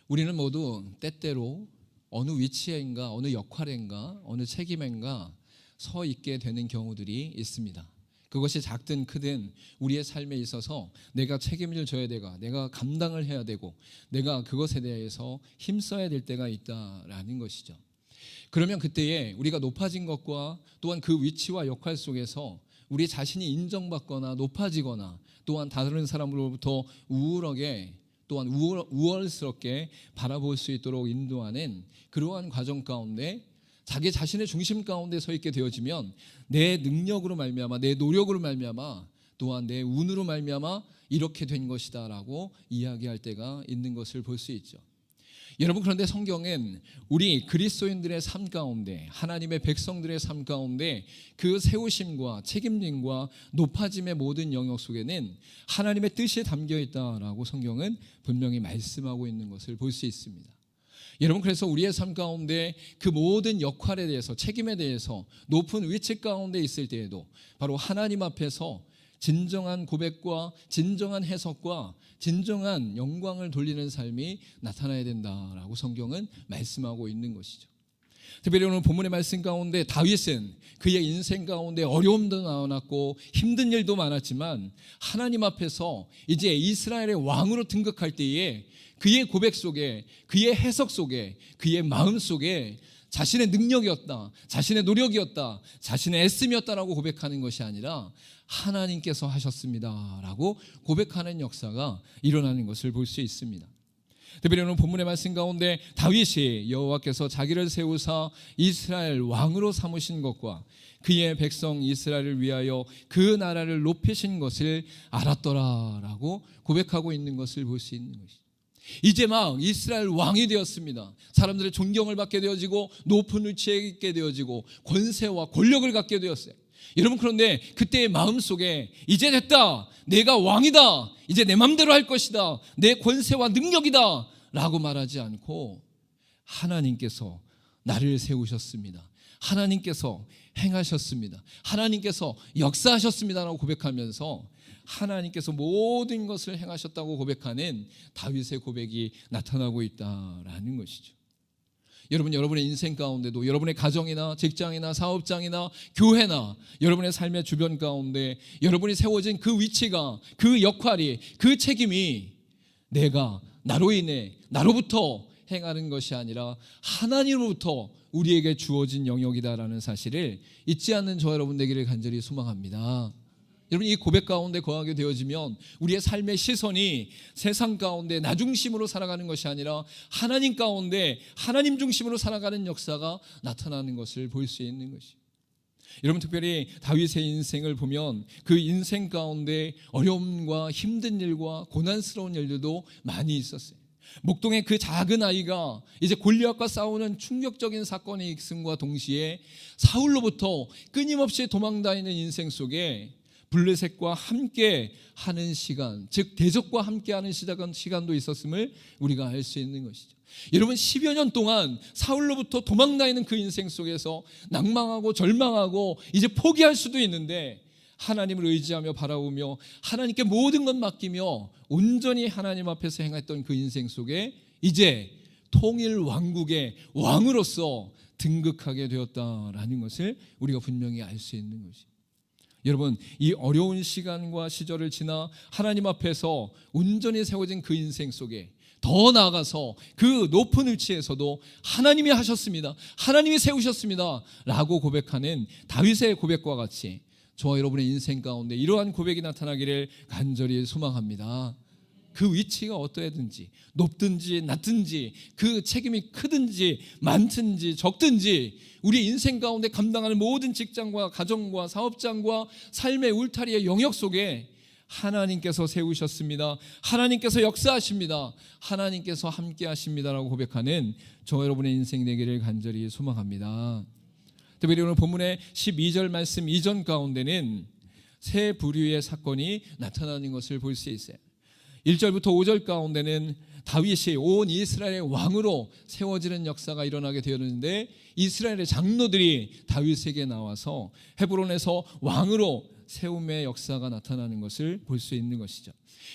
우리는 모두 때때로 어느 위치에인가, 어느 역할인가, 어느 책임인가 서 있게 되는 경우들이 있습니다. 그것이 작든 크든 우리의 삶에 있어서 내가 책임을 져야 되고, 내가 감당을 해야 되고, 내가 그것에 대해서 힘써야 될 때가 있다라는 것이죠. 그러면 그때에 우리가 높아진 것과 또한 그 위치와 역할 속에서 우리 자신이 인정받거나 높아지거나 또한 다른 사람으로부터 또한 우월스럽게 바라볼 수 있도록 인도하는 그러한 과정 가운데 자기 자신의 중심 가운데 서 있게 되어지면 내 능력으로 말미암아, 내 노력으로 말미암아, 또한 내 운으로 말미암아 이렇게 된 것이다라고 이야기할 때가 있는 것을 볼 수 있죠. 여러분, 그런데 성경은 우리 그리스도인들의 삶 가운데, 하나님의 백성들의 삶 가운데 그 세우심과 책임짐과 높아짐의 모든 영역 속에는 하나님의 뜻이 담겨 있다라고 성경은 분명히 말씀하고 있는 것을 볼 수 있습니다. 여러분, 그래서 우리의 삶 가운데 그 모든 역할에 대해서, 책임에 대해서 높은 위치 가운데 있을 때에도 바로 하나님 앞에서 진정한 고백과 진정한 해석과 진정한 영광을 돌리는 삶이 나타나야 된다라고 성경은 말씀하고 있는 것이죠. 특별히 오늘 본문의 말씀 가운데 다윗은 그의 인생 가운데 어려움도 많았고 힘든 일도 많았지만 하나님 앞에서 이제 이스라엘의 왕으로 등극할 때에 그의 고백 속에, 그의 해석 속에, 그의 마음 속에 자신의 능력이었다, 자신의 노력이었다, 자신의 애씀이었다라고 고백하는 것이 아니라 하나님께서 하셨습니다라고 고백하는 역사가 일어나는 것을 볼 수 있습니다. 특별히 오늘 본문의 말씀 가운데 다윗이 여호와께서 자기를 세우사 이스라엘 왕으로 삼으신 것과 그의 백성 이스라엘을 위하여 그 나라를 높이신 것을 알았더라라고 고백하고 있는 것을 볼 수 있는 것이죠. 이제 막 이스라엘 왕이 되었습니다. 사람들의 존경을 받게 되어지고 높은 위치에 있게 되어지고 권세와 권력을 갖게 되었어요. 여러분, 그런데 그때의 마음속에 이제 됐다, 내가 왕이다, 이제 내 맘대로 할 것이다, 내 권세와 능력이다 라고 말하지 않고 하나님께서 나를 세우셨습니다, 하나님께서 행하셨습니다, 하나님께서 역사하셨습니다라고 고백하면서 하나님께서 모든 것을 행하셨다고 고백하는 다윗의 고백이 나타나고 있다라는 것이죠. 여러분, 여러분의 인생 가운데도 여러분의 가정이나 직장이나 사업장이나 교회나 여러분의 삶의 주변 가운데 여러분이 세워진 그 위치가, 그 역할이, 그 책임이 내가 나로 인해 나로부터 행하는 것이 아니라 하나님으로부터 우리에게 주어진 영역이다라는 사실을 잊지 않는 저 여러분 되기를 간절히 소망합니다. 여러분, 이 고백 가운데 거하게 되어지면 우리의 삶의 시선이 세상 가운데 나 중심으로 살아가는 것이 아니라 하나님 가운데 하나님 중심으로 살아가는 역사가 나타나는 것을 볼 수 있는 것이죠. 여러분, 특별히 다윗의 인생을 보면 그 인생 가운데 어려움과 힘든 일과 고난스러운 일들도 많이 있었어요. 목동의 그 작은 아이가 이제 골리앗과 싸우는 충격적인 사건이 있음과 동시에 사울로부터 끊임없이 도망다니는 인생 속에 블레셋과 함께 하는 시간, 즉 대적과 함께 하는 시간도 있었음을 우리가 알 수 있는 것이죠. 여러분, 10여 년 동안 사울로부터 도망다니는 그 인생 속에서 낭망하고 절망하고 이제 포기할 수도 있는데 하나님을 의지하며 바라보며 하나님께 모든 것 맡기며 온전히 하나님 앞에서 행했던 그 인생 속에 이제 통일 왕국의 왕으로서 등극하게 되었다라는 것을 우리가 분명히 알 수 있는 것이죠. 여러분, 이 어려운 시간과 시절을 지나 하나님 앞에서 온전히 세워진 그 인생 속에 더 나아가서 그 높은 위치에서도 하나님이 하셨습니다, 하나님이 세우셨습니다 라고 고백하는 다윗의 고백과 같이 저와 여러분의 인생 가운데 이러한 고백이 나타나기를 간절히 소망합니다. 그 위치가 어떠하든지 높든지 낮든지 그 책임이 크든지 많든지 적든지 우리 인생 가운데 감당하는 모든 직장과 가정과 사업장과 삶의 울타리의 영역 속에 하나님께서 세우셨습니다, 하나님께서 역사하십니다, 하나님께서 함께 하십니다라고 고백하는 저 여러분의 인생 되기를 간절히 소망합니다. 특별히 오늘 본문의 12절 말씀 이전 가운데는 세 부류의 사건이 나타나는 것을 볼 수 있어요. 1절부터 5절 가운데는 다윗이 온 이스라엘의 왕으로 세워지는 역사가 일어나게 되었는데 이스라엘의 장로들이 다윗에게 나와서 헤브론에서 왕으로 세움의 역사가 나타나는 것을 볼 수 있는 것이죠.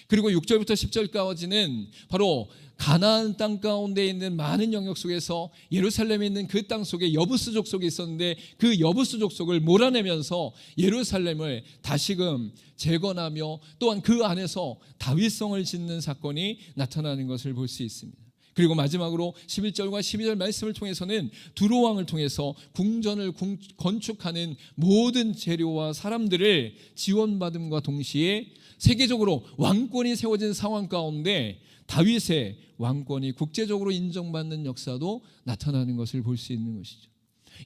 그리고 6절부터 10절까지는 바로 가나안 땅 가운데 있는 많은 영역 속에서 예루살렘에 있는 그 땅 속에 여부스 족속이 있었는데 그 여부스 족속을 몰아내면서 예루살렘을 다시금 재건하며 또한 그 안에서 다윗성을 짓는 사건이 나타나는 것을 볼 수 있습니다. 그리고 마지막으로 11절과 12절 말씀을 통해서는 두로 왕을 통해서 궁전을 건축하는 모든 재료와 사람들을 지원받음과 동시에 세계적으로 왕권이 세워진 상황 가운데 다윗의 왕권이 국제적으로 인정받는 역사도 나타나는 것을 볼 수 있는 것이죠.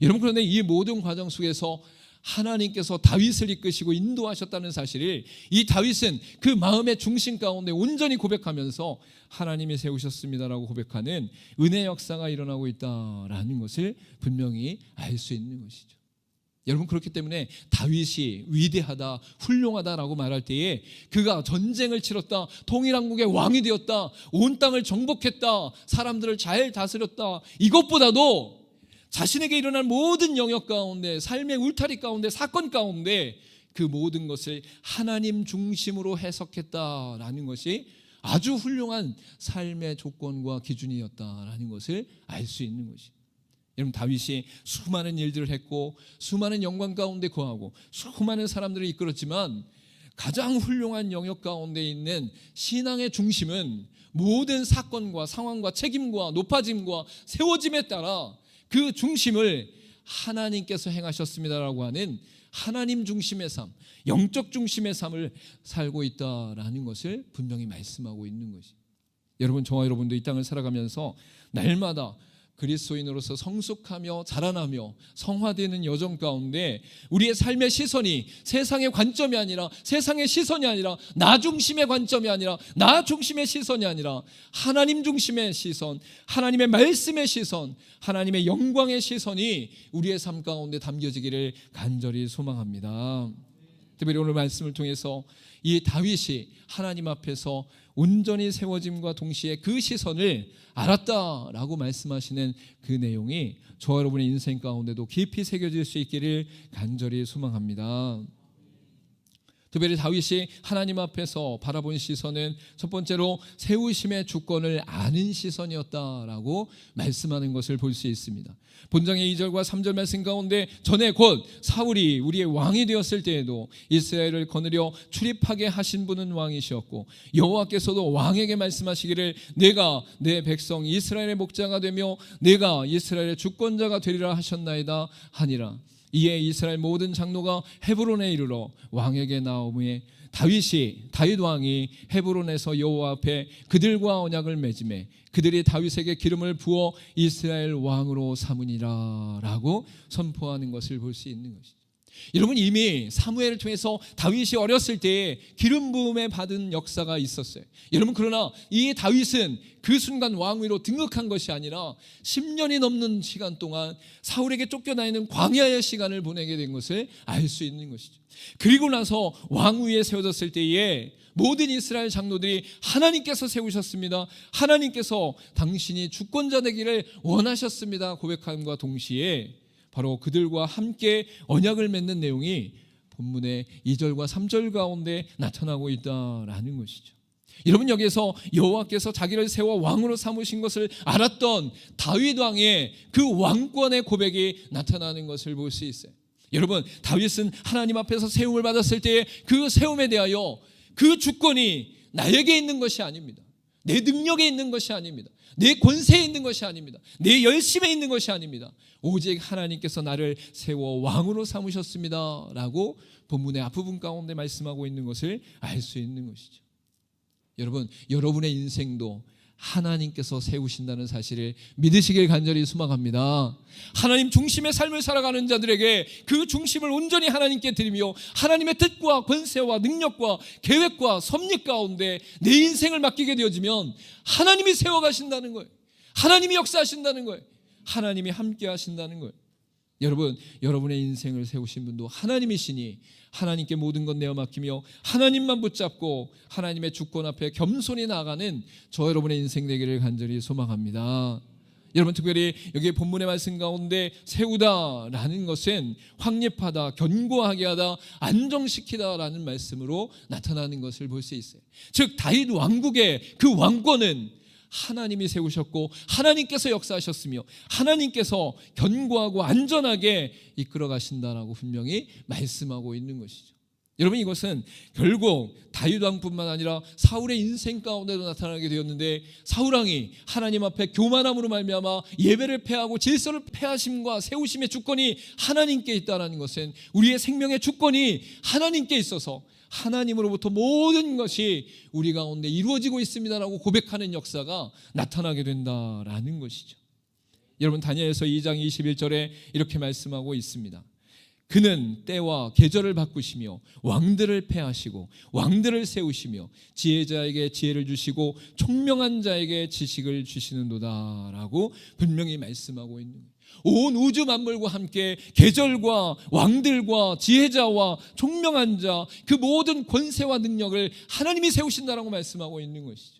여러분, 그런데 이 모든 과정 속에서 하나님께서 다윗을 이끄시고 인도하셨다는 사실을 이 다윗은 그 마음의 중심 가운데 온전히 고백하면서 하나님이 세우셨습니다라고 고백하는 은혜 역사가 일어나고 있다라는 것을 분명히 알 수 있는 것이죠. 여러분, 그렇기 때문에 다윗이 위대하다, 훌륭하다라고 말할 때에 그가 전쟁을 치렀다, 통일한국의 왕이 되었다, 온 땅을 정복했다, 사람들을 잘 다스렸다, 이것보다도 자신에게 일어난 모든 영역 가운데, 삶의 울타리 가운데, 사건 가운데 그 모든 것을 하나님 중심으로 해석했다라는 것이 아주 훌륭한 삶의 조건과 기준이었다라는 것을 알 수 있는 것입니다. 여러분, 다윗이 수많은 일들을 했고 수많은 영광 가운데 거하고 수많은 사람들을 이끌었지만 가장 훌륭한 영역 가운데 있는 신앙의 중심은 모든 사건과 상황과 책임과 높아짐과 세워짐에 따라 그 중심을 하나님께서 행하셨습니다라고 하는 하나님 중심의 삶, 영적 중심의 삶을 살고 있다라는 것을 분명히 말씀하고 있는 것입니다. 여러분, 저와 여러분도 이 땅을 살아가면서 날마다 그리스도인으로서 성숙하며 자라나며 성화되는 여정 가운데 우리의 삶의 시선이 세상의 관점이 아니라, 세상의 시선이 아니라, 나 중심의 관점이 아니라, 나 중심의 시선이 아니라 하나님 중심의 시선, 하나님의 말씀의 시선, 하나님의 영광의 시선이 우리의 삶 가운데 담겨지기를 간절히 소망합니다. 특별히 오늘 말씀을 통해서 이 다윗이 하나님 앞에서 온전히 세워짐과 동시에 그 시선을 알았다라고 말씀하시는 그 내용이 저와 여러분의 인생 가운데도 깊이 새겨질 수 있기를 간절히 소망합니다. 특별히 다윗이 하나님 앞에서 바라본 시선은 첫 번째로 세우심의 주권을 아는 시선이었다라고 말씀하는 것을 볼 수 있습니다. 본장의 2절과 3절 말씀 가운데 전에 곧 사울이 우리의 왕이 되었을 때에도 이스라엘을 거느려 출입하게 하신 분은 왕이시었고 여호와께서도 왕에게 말씀하시기를 내가 내 백성 이스라엘의 목자가 되며 내가 이스라엘의 주권자가 되리라 하셨나이다 하니라. 이에 이스라엘 모든 장로가 헤브론에 이르러 왕에게 나오므에 다윗 왕이 헤브론에서 여호와 앞에 그들과 언약을 맺음에 그들이 다윗에게 기름을 부어 이스라엘 왕으로 삼으니라 라고 선포하는 것을 볼 수 있는 것이죠. 여러분, 이미 사무엘을 통해서 다윗이 어렸을 때에 기름 부음에 받은 역사가 있었어요. 여러분, 그러나 이 다윗은 그 순간 왕위로 등극한 것이 아니라 10년이 넘는 시간 동안 사울에게 쫓겨나 있는 광야의 시간을 보내게 된 것을 알 수 있는 것이죠. 그리고 나서 왕위에 세워졌을 때에 모든 이스라엘 장로들이 하나님께서 세우셨습니다, 하나님께서 당신이 주권자 되기를 원하셨습니다 고백함과 동시에 바로 그들과 함께 언약을 맺는 내용이 본문의 2절과 3절 가운데 나타나고 있다라는 것이죠. 여러분, 여기에서 여호와께서 자기를 세워 왕으로 삼으신 것을 알았던 다윗 왕의 그 왕권의 고백이 나타나는 것을 볼 수 있어요. 여러분, 다윗은 하나님 앞에서 세움을 받았을 때의 그 세움에 대하여 그 주권이 나에게 있는 것이 아닙니다. 내 능력에 있는 것이 아닙니다. 내 권세에 있는 것이 아닙니다. 내 열심에 있는 것이 아닙니다. 오직 하나님께서 나를 세워 왕으로 삼으셨습니다 라고 본문의 앞부분 가운데 말씀하고 있는 것을 알 수 있는 것이죠. 여러분, 여러분의 인생도 하나님께서 세우신다는 사실을 믿으시길 간절히 소망합니다. 하나님 중심의 삶을 살아가는 자들에게 그 중심을 온전히 하나님께 드리며 하나님의 뜻과 권세와 능력과 계획과 섭리 가운데 내 인생을 맡기게 되어지면 하나님이 세워가신다는 거예요. 하나님이 역사하신다는 거예요. 하나님이 함께 하신다는 거예요. 여러분, 여러분의 인생을 세우신 분도 하나님이시니 하나님께 모든 것 내어 맡기며 하나님만 붙잡고 하나님의 주권 앞에 겸손히 나아가는 저 여러분의 인생 되기를 간절히 소망합니다. 여러분, 특별히 여기 본문의 말씀 가운데 세우다라는 것은 확립하다, 견고하게 하다, 안정시키다라는 말씀으로 나타나는 것을 볼 수 있어요. 즉 다윗 왕국의 그 왕권은 하나님이 세우셨고 하나님께서 역사하셨으며 하나님께서 견고하고 안전하게 이끌어 가신다라고 분명히 말씀하고 있는 것이죠. 여러분, 이것은 결국 다윗 왕뿐만 아니라 사울의 인생 가운데도 나타나게 되었는데, 사울 왕이 하나님 앞에 교만함으로 말미암아 예배를 폐하고 질서를 폐하심과 세우심의 주권이 하나님께 있다는 것은 우리의 생명의 주권이 하나님께 있어서 하나님으로부터 모든 것이 우리 가운데 이루어지고 있습니다라고 고백하는 역사가 나타나게 된다라는 것이죠. 여러분, 다니엘서 2장 21절에 이렇게 말씀하고 있습니다. 그는 때와 계절을 바꾸시며 왕들을 폐하시고 왕들을 세우시며 지혜자에게 지혜를 주시고 총명한 자에게 지식을 주시는도다 라고 분명히 말씀하고 있는 거예요. 온 우주 만물과 함께 계절과 왕들과 지혜자와 총명한 자, 그 모든 권세와 능력을 하나님이 세우신다라고 말씀하고 있는 것이죠.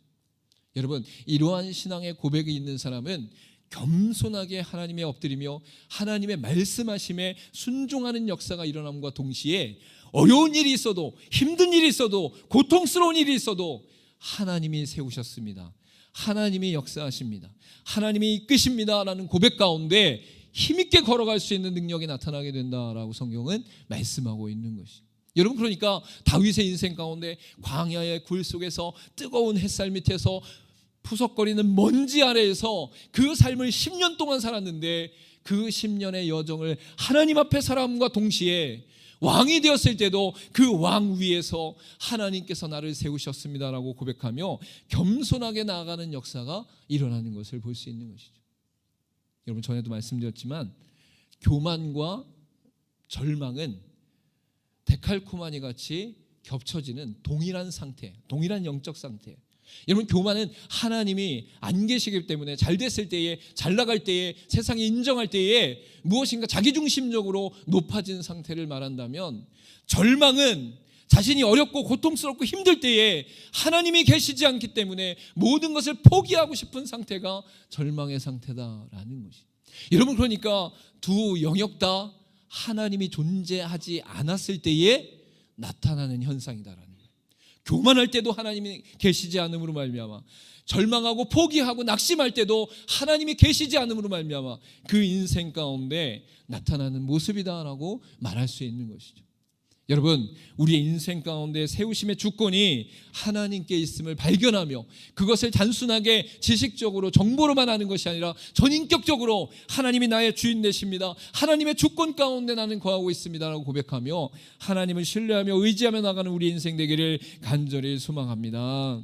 여러분, 이러한 신앙의 고백이 있는 사람은 겸손하게 하나님에 엎드리며 하나님의 말씀하심에 순종하는 역사가 일어남과 동시에 어려운 일이 있어도, 힘든 일이 있어도, 고통스러운 일이 있어도 하나님이 세우셨습니다, 하나님이 역사하십니다, 하나님이 이끄십니다라는 고백 가운데 힘있게 걸어갈 수 있는 능력이 나타나게 된다라고 성경은 말씀하고 있는 것이죠. 여러분, 그러니까 다윗의 인생 가운데 광야의 굴 속에서 뜨거운 햇살 밑에서 푸석거리는 먼지 아래에서 그 삶을 10년 동안 살았는데, 그 10년의 여정을 하나님 앞에 살아감과 동시에 왕이 되었을 때도 그 왕 위에서 하나님께서 나를 세우셨습니다라고 고백하며 겸손하게 나아가는 역사가 일어나는 것을 볼 수 있는 것이죠. 여러분, 전에도 말씀드렸지만 교만과 절망은 데칼코마니 같이 겹쳐지는 동일한 상태, 동일한 영적 상태. 여러분, 교만은 하나님이 안 계시기 때문에 잘 됐을 때에, 잘 나갈 때에, 세상이 인정할 때에 무엇인가 자기중심적으로 높아진 상태를 말한다면, 절망은 자신이 어렵고 고통스럽고 힘들 때에 하나님이 계시지 않기 때문에 모든 것을 포기하고 싶은 상태가 절망의 상태다라는 것이. 여러분, 그러니까 두 영역 다 하나님이 존재하지 않았을 때에 나타나는 현상이다라는 거예요. 교만할 때도 하나님이 계시지 않음으로 말미암아, 절망하고 포기하고 낙심할 때도 하나님이 계시지 않음으로 말미암아 그 인생 가운데 나타나는 모습이다라고 말할 수 있는 것이죠. 여러분, 우리의 인생 가운데 세우심의 주권이 하나님께 있음을 발견하며 그것을 단순하게 지식적으로 정보로만 아는 것이 아니라 전인격적으로 하나님이 나의 주인 되십니다, 하나님의 주권 가운데 나는 거하고 있습니다라고 고백하며 하나님을 신뢰하며 의지하며 나가는 우리 인생 되기를 간절히 소망합니다.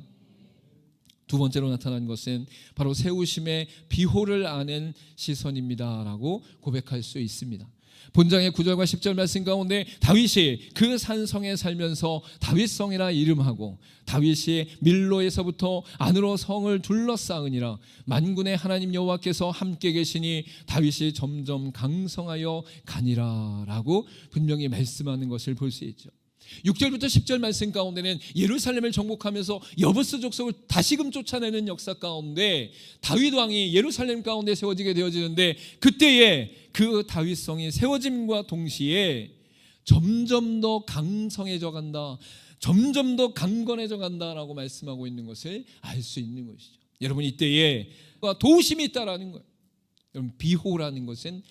두 번째로 나타난 것은 바로 세우심의 비호를 아는 시선입니다라고 고백할 수 있습니다. 본장의 9절과 10절 말씀 가운데 다윗이 그 산성에 살면서 다윗성이라 이름하고 다윗이 밀로에서부터 안으로 성을 둘러싸으니라 만군의 하나님 여호와께서 함께 계시니 다윗이 점점 강성하여 가니라 라고 분명히 말씀하는 것을 볼 수 있죠. 6절부터 10절 말씀 가운데는 예루살렘을 정복하면서 여부스 족속을 다시금 쫓아내는 역사 가운데 다윗 왕이 예루살렘 가운데 세워지게 되어지는데, 그때에 그 다윗성이 세워짐과 동시에 점점 더 강성해져 간다, 점점 더 강건해져 간다라고 말씀하고 있는 것을 알 수 있는 것이죠. 여러분, 이때에 도우심이 있다라는 거예요. 여러분, 비호라는 것은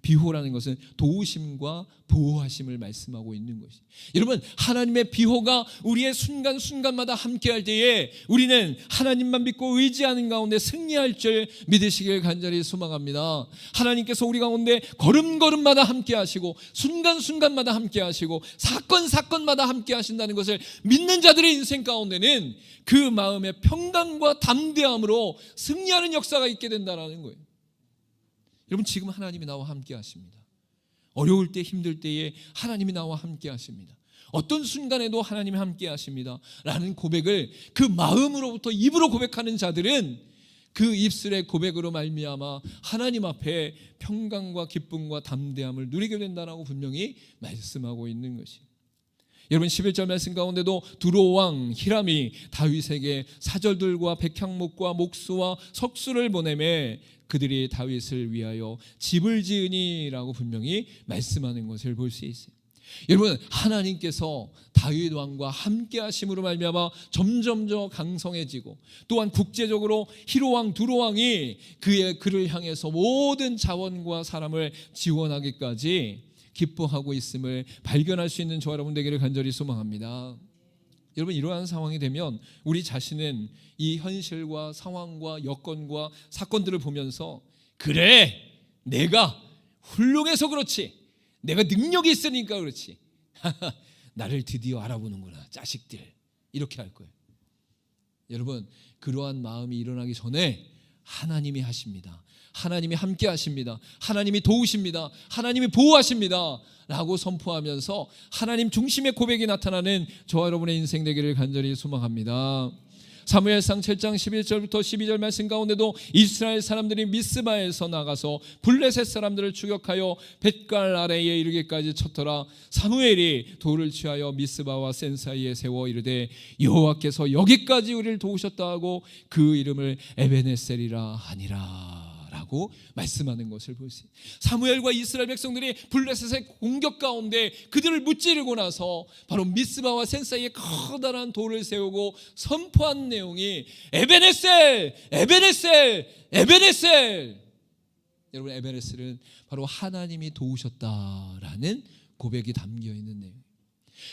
비호라는 것은 도우심과 보호하심을 말씀하고 있는 것이. 여러분, 하나님의 비호가 우리의 순간순간마다 함께할 때에 우리는 하나님만 믿고 의지하는 가운데 승리할 줄 믿으시길 간절히 소망합니다. 하나님께서 우리 가운데 걸음걸음마다 함께하시고 순간순간마다 함께하시고 사건마다 함께하신다는 것을 믿는 자들의 인생 가운데는 그 마음의 평강과 담대함으로 승리하는 역사가 있게 된다는 거예요. 여러분, 지금 하나님이 나와 함께 하십니다. 어려울 때, 힘들 때에 하나님이 나와 함께 하십니다. 어떤 순간에도 하나님이 함께 하십니다 라는 고백을 그 마음으로부터 입으로 고백하는 자들은 그 입술의 고백으로 말미암아 하나님 앞에 평강과 기쁨과 담대함을 누리게 된다라고 분명히 말씀하고 있는 것이. 여러분 11절 말씀 가운데도 두로 왕 히람이 다윗에게 사절들과 백향목과 목수와 석수를 보내매 그들이 다윗을 위하여 집을 지으니라고 분명히 말씀하는 것을 볼 수 있어요. 여러분, 하나님께서 다윗 왕과 함께 하심으로 말미암아 점점 더 강성해지고, 또한 국제적으로 히로 왕 두로 왕이 그를 향해서 모든 자원과 사람을 지원하기까지 기뻐하고 있음을 발견할 수 있는 저와 여러분 되기를 간절히 소망합니다. 여러분, 이러한 상황이 되면 우리 자신은 이 현실과 상황과 여건과 사건들을 보면서, 그래, 내가 훌륭해서 그렇지, 내가 능력이 있으니까 그렇지, 나를 드디어 알아보는구나 자식들, 이렇게 할 거예요. 여러분, 그러한 마음이 일어나기 전에 하나님이 하십니다. 하나님이 함께 하십니다. 하나님이 도우십니다. 하나님이 보호하십니다 라고 선포하면서 하나님 중심의 고백이 나타나는 저와 여러분의 인생 되기를 간절히 소망합니다. 사무엘상 7장 11절부터 12절 말씀 가운데도 이스라엘 사람들이 미스바에서 나가서 블레셋 사람들을 추격하여 벳갈 아래에 이르기까지 쳤더라. 사무엘이 돌을 취하여 미스바와 센 사이에 세워 이르되 여호와께서 여기까지 우리를 도우셨다 하고 그 이름을 에베네셀이라 하니라 라고 말씀하는 것을 볼 수 있어요. 사무엘과 이스라엘 백성들이 블레셋의 공격 가운데 그들을 무찌르고 나서 바로 미스바와 센 사이에 커다란 돌을 세우고 선포한 내용이 에베네셀, 에베네셀, 에베네셀. 여러분, 에베네셀은 바로 하나님이 도우셨다라는 고백이 담겨 있는 내용.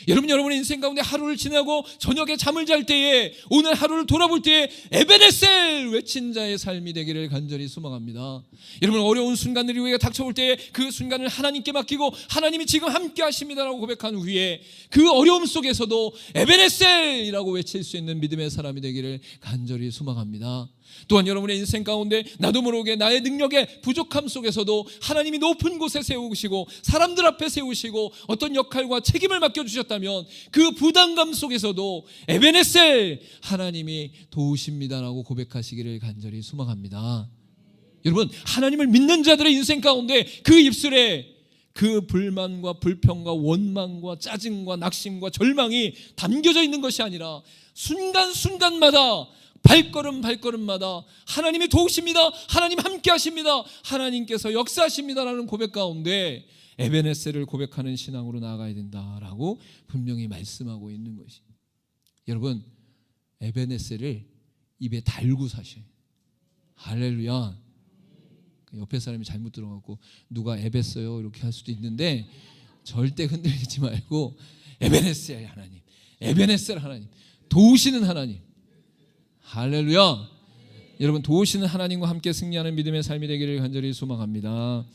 여러분의 인생 가운데 하루를 지나고 저녁에 잠을 잘 때에, 오늘 하루를 돌아볼 때에 에베네셀 외친 자의 삶이 되기를 간절히 소망합니다. 여러분, 어려운 순간들이 우리가 닥쳐올 때에 그 순간을 하나님께 맡기고 하나님이 지금 함께 하십니다라고 고백한 후에 그 어려움 속에서도 에베네셀이라고 외칠 수 있는 믿음의 사람이 되기를 간절히 소망합니다. 또한 여러분의 인생 가운데 나도 모르게 나의 능력의 부족함 속에서도 하나님이 높은 곳에 세우시고 사람들 앞에 세우시고 어떤 역할과 책임을 맡겨주셨다면 그 부담감 속에서도 에베네셀, 하나님이 도우십니다라고 고백하시기를 간절히 소망합니다. 여러분, 하나님을 믿는 자들의 인생 가운데 그 입술에 그 불만과 불평과 원망과 짜증과 낙심과 절망이 담겨져 있는 것이 아니라 순간순간마다 발걸음마다 하나님이 도우십니다, 하나님 함께 하십니다, 하나님께서 역사하십니다라는 고백 가운데 에베네셀을 고백하는 신앙으로 나아가야 된다라고 분명히 말씀하고 있는 것이. 여러분, 에베네셀을 입에 달고 사셔요. 할렐루야. 옆에 사람이 잘못 들어갖고 누가 에베써요 이렇게 할 수도 있는데, 절대 흔들리지 말고 에베네셀 하나님, 에베네셀 하나님, 도우시는 하나님. 할렐루야. 여러분, 도우시는 하나님과 함께 승리하는 믿음의 삶이 되기를 간절히 소망합니다.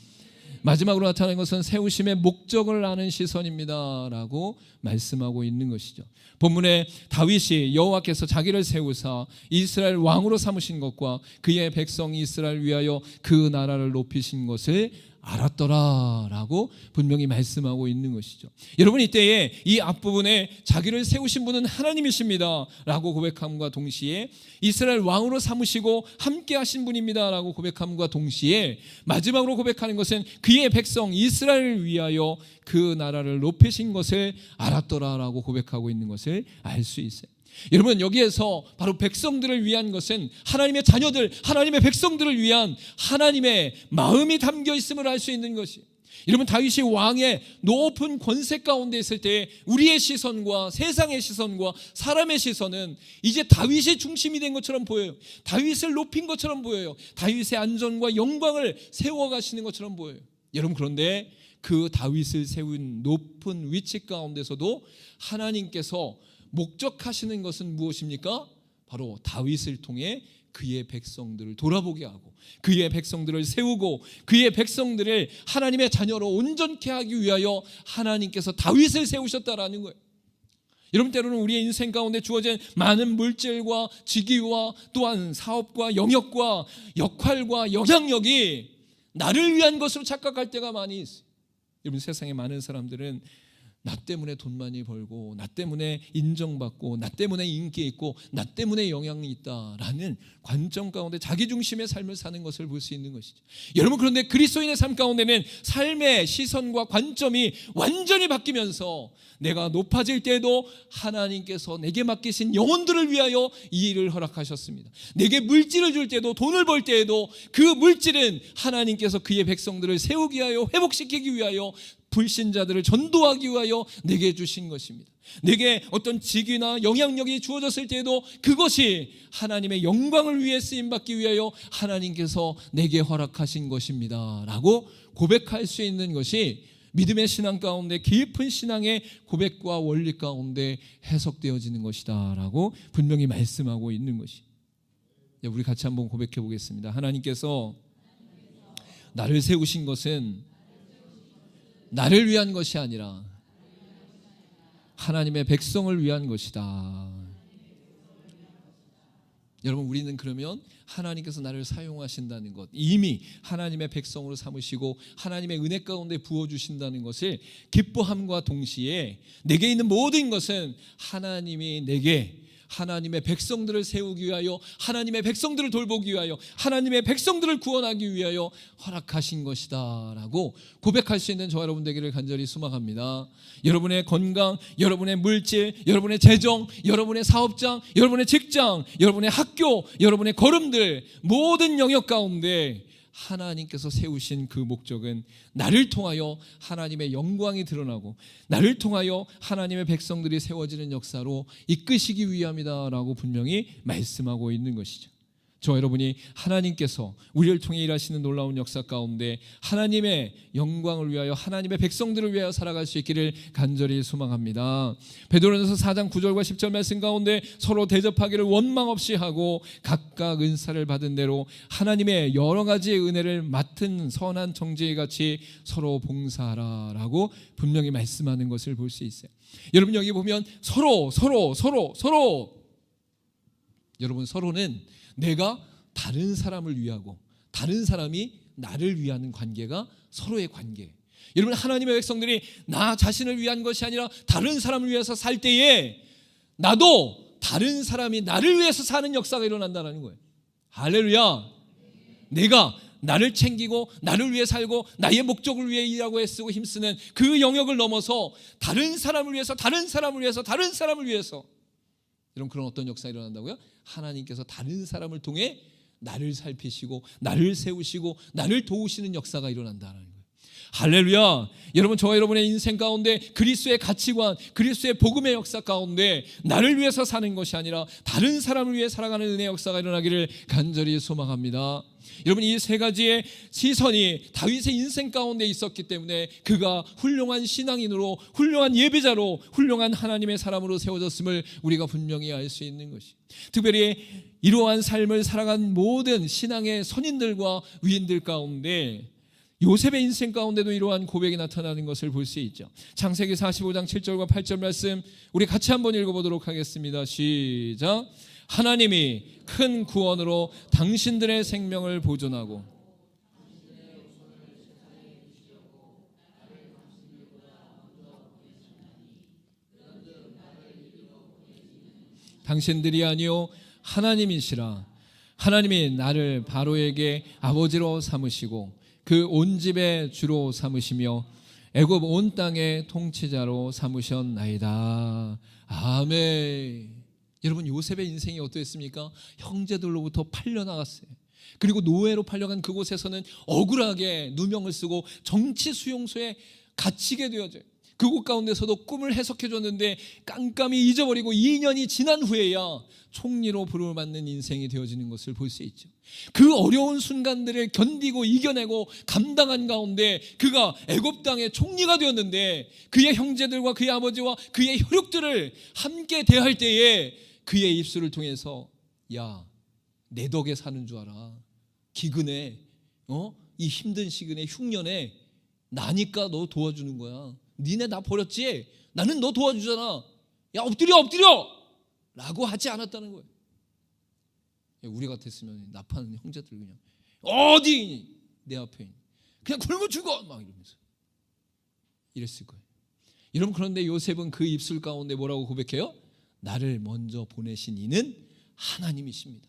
마지막으로 나타나는 것은 세우심의 목적을 아는 시선입니다 라고 말씀하고 있는 것이죠. 본문에 다윗이 여호와께서 자기를 세우사 이스라엘 왕으로 삼으신 것과 그의 백성 이스라엘 위하여 그 나라를 높이신 것을 알았더라 라고 분명히 말씀하고 있는 것이죠. 여러분, 이때에 이 앞부분에 자기를 세우신 분은 하나님이십니다 라고 고백함과 동시에 이스라엘 왕으로 삼으시고 함께 하신 분입니다 라고 고백함과 동시에 마지막으로 고백하는 것은 그의 백성 이스라엘을 위하여 그 나라를 높이신 것을 알았더라 라고 고백하고 있는 것을 알 수 있어요. 여러분, 여기에서 바로 백성들을 위한 것은 하나님의 자녀들, 하나님의 백성들을 위한 하나님의 마음이 담겨 있음을 알 수 있는 것이. 여러분, 다윗이 왕의 높은 권세 가운데 있을 때 우리의 시선과 세상의 시선과 사람의 시선은 이제 다윗이 중심이 된 것처럼 보여요. 다윗을 높인 것처럼 보여요. 다윗의 안전과 영광을 세워가시는 것처럼 보여요. 여러분, 그런데 그 다윗을 세운 높은 위치 가운데서도 하나님께서 목적하시는 것은 무엇입니까? 바로 다윗을 통해 그의 백성들을 돌아보게 하고 그의 백성들을 세우고 그의 백성들을 하나님의 자녀로 온전케 하기 위하여 하나님께서 다윗을 세우셨다라는 거예요. 여러분, 때로는 우리의 인생 가운데 주어진 많은 물질과 직위와 또한 사업과 영역과 역할과 영향력이 나를 위한 것으로 착각할 때가 많이 있어요. 여러분, 세상에 많은 사람들은 나 때문에 돈 많이 벌고, 나 때문에 인정받고, 나 때문에 인기 있고, 나 때문에 영향이 있다라는 관점 가운데 자기중심의 삶을 사는 것을 볼 수 있는 것이죠. 여러분, 그런데 그리스도인의 삶 가운데는 삶의 시선과 관점이 완전히 바뀌면서 내가 높아질 때에도 하나님께서 내게 맡기신 영혼들을 위하여 이 일을 허락하셨습니다. 내게 물질을 줄 때도, 돈을 벌 때에도 그 물질은 하나님께서 그의 백성들을 세우기 위하여, 회복시키기 위하여, 불신자들을 전도하기 위하여 내게 주신 것입니다. 내게 어떤 직위나 영향력이 주어졌을 때에도 그것이 하나님의 영광을 위해 쓰임받기 위하여 하나님께서 내게 허락하신 것입니다 라고 고백할 수 있는 것이 믿음의 신앙 가운데, 깊은 신앙의 고백과 원리 가운데 해석되어지는 것이다 라고 분명히 말씀하고 있는 것이. 우리 같이 한번 고백해 보겠습니다. 하나님께서 나를 세우신 것은 나를 위한 것이 아니라 하나님의 백성을 위한 것이다. 여러분, 우리는 그러면 하나님께서 나를 사용하신다는 것, 이미 하나님의 백성으로 삼으시고 하나님의 은혜 가운데 부어주신다는 것을 기뻐함과 동시에 내게 있는 모든 것은 하나님이 내게 하나님의 백성들을 세우기 위하여, 하나님의 백성들을 돌보기 위하여, 하나님의 백성들을 구원하기 위하여 허락하신 것이다 라고 고백할 수 있는 저와 여러분 되기를 간절히 소망합니다. 여러분의 건강, 여러분의 물질, 여러분의 재정, 여러분의 사업장, 여러분의 직장, 여러분의 학교, 여러분의 걸음들, 모든 영역 가운데 하나님께서 세우신 그 목적은 나를 통하여 하나님의 영광이 드러나고 나를 통하여 하나님의 백성들이 세워지는 역사로 이끄시기 위함이다라고 분명히 말씀하고 있는 것이죠. 저와 여러분이 하나님께서 우리를 통해 일하시는 놀라운 역사 가운데 하나님의 영광을 위하여, 하나님의 백성들을 위하여 살아갈 수 있기를 간절히 소망합니다. 베드로전서 4장 9절과 10절 말씀 가운데 서로 대접하기를 원망 없이 하고 각각 은사를 받은 대로 하나님의 여러 가지의 은혜를 맡은 선한 정죄의 같이 서로 봉사하라라고 분명히 말씀하는 것을 볼 수 있어요. 여러분, 여기 보면 서로 여러분, 서로는 내가 다른 사람을 위하고 다른 사람이 나를 위하는 관계가 서로의 관계예요. 여러분, 하나님의 백성들이 나 자신을 위한 것이 아니라 다른 사람을 위해서 살 때에 나도 다른 사람이 나를 위해서 사는 역사가 일어난다는 거예요. 할렐루야. 내가 나를 챙기고 나를 위해 살고 나의 목적을 위해 일하고 애쓰고 힘쓰는 그 영역을 넘어서 다른 사람을 위해서, 다른 사람을 위해서, 다른 사람을 위해서, 이런 그런 어떤 역사가 일어난다고요? 하나님께서 다른 사람을 통해 나를 살피시고 나를 세우시고 나를 도우시는 역사가 일어난다는 거예요. 할렐루야. 여러분, 저와 여러분의 인생 가운데 그리스도의 가치관, 그리스도의 복음의 역사 가운데 나를 위해서 사는 것이 아니라 다른 사람을 위해 살아가는 은혜 역사가 일어나기를 간절히 소망합니다. 여러분, 이 세 가지의 시선이 다윗의 인생 가운데 있었기 때문에 그가 훌륭한 신앙인으로, 훌륭한 예배자로, 훌륭한 하나님의 사람으로 세워졌음을 우리가 분명히 알 수 있는 것이, 특별히 이러한 삶을 살아간 모든 신앙의 선인들과 위인들 가운데 요셉의 인생 가운데도 이러한 고백이 나타나는 것을 볼 수 있죠. 창세기 45장 7절과 8절 말씀 우리 같이 한번 읽어보도록 하겠습니다. 시작. 하나님이 큰 구원으로 당신들의 생명을 보존하고 당신들이 아니요 하나님이시라. 하나님이 나를 바로에게 아버지로 삼으시고 그 온 집의 주로 삼으시며 애굽 온 땅의 통치자로 삼으셨나이다. 아멘. 여러분, 요셉의 인생이 어떠했습니까? 형제들로부터 팔려나갔어요. 그리고 노예로 팔려간 그곳에서는 억울하게 누명을 쓰고 정치 수용소에 갇히게 되어져요. 그곳 가운데서도 꿈을 해석해 줬는데 깜깜이 잊어버리고 2년이 지난 후에야 총리로 부름을 받는 인생이 되어지는 것을 볼 수 있죠. 그 어려운 순간들을 견디고 이겨내고 감당한 가운데 그가 애굽 땅의 총리가 되었는데 그의 형제들과 그의 아버지와 그의 혈육들을 함께 대할 때에 그의 입술을 통해서 야, 내 덕에 사는 줄 알아. 기근에 이 힘든 시근에 흉년에 나니까 너 도와주는 거야. 니네 나 버렸지? 나는 너 도와주잖아. 야, 엎드려 라고 하지 않았다는 거예요. 우리 같았으면 나파는 형제들 그냥 어디 내 앞에 그냥 굶어 죽어 막 이러면서 이랬을 거예요. 여러분, 그런데 요셉은 그 입술 가운데 뭐라고 고백해요? 나를 먼저 보내신 이는 하나님이십니다.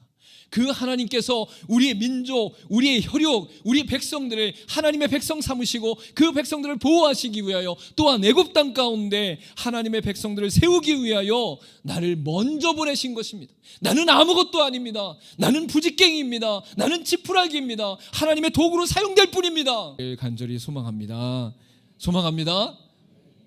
그 하나님께서 우리의 민족, 우리의 혈육, 우리 백성들을 하나님의 백성 삼으시고 그 백성들을 보호하시기 위하여, 또한 애굽 땅 가운데 하나님의 백성들을 세우기 위하여 나를 먼저 보내신 것입니다. 나는 아무것도 아닙니다. 나는 부직갱이입니다. 나는 지푸라기입니다. 하나님의 도구로 사용될 뿐입니다. 간절히 소망합니다. 소망합니다.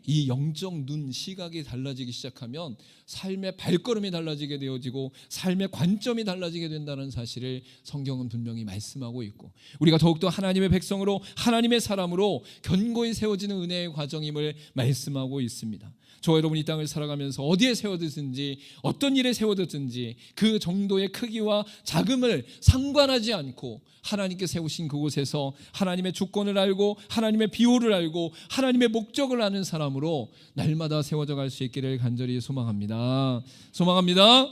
이 영적 눈 시각이 달라지기 시작하면 삶의 발걸음이 달라지게 되어지고 삶의 관점이 달라지게 된다는 사실을 성경은 분명히 말씀하고 있고, 우리가 더욱더 하나님의 백성으로 하나님의 사람으로 견고히 세워지는 은혜의 과정임을 말씀하고 있습니다. 저와 여러분, 이 땅을 살아가면서 어디에 세워졌든지 어떤 일에 세워졌든지 그 정도의 크기와 작음을 상관하지 않고 하나님께 세우신 그곳에서 하나님의 주권을 알고 하나님의 비호를 알고 하나님의 목적을 아는 사람으로 날마다 세워져 갈 수 있기를 간절히 소망합니다. 소망합니다.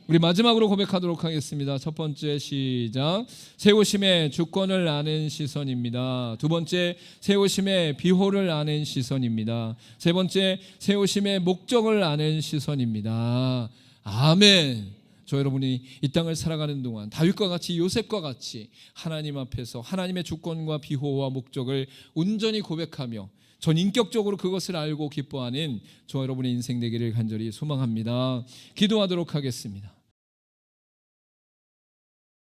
우리 마지막으로 고백하도록 하겠습니다. 첫 번째, 시작. 세우심의 주권을 아는 시선입니다. 두 번째, 세우심의 비호를 아는 시선입니다. 세 번째, 세우심의 목적을 아는 시선입니다. 아멘. 저 여러분이 이 땅을 살아가는 동안 다윗과 같이, 요셉과 같이 하나님 앞에서 하나님의 주권과 비호와 목적을 온전히 고백하며 전 인격적으로 그것을 알고 기뻐하는 저 여러분의 인생 되기를 간절히 소망합니다. 기도하도록 하겠습니다.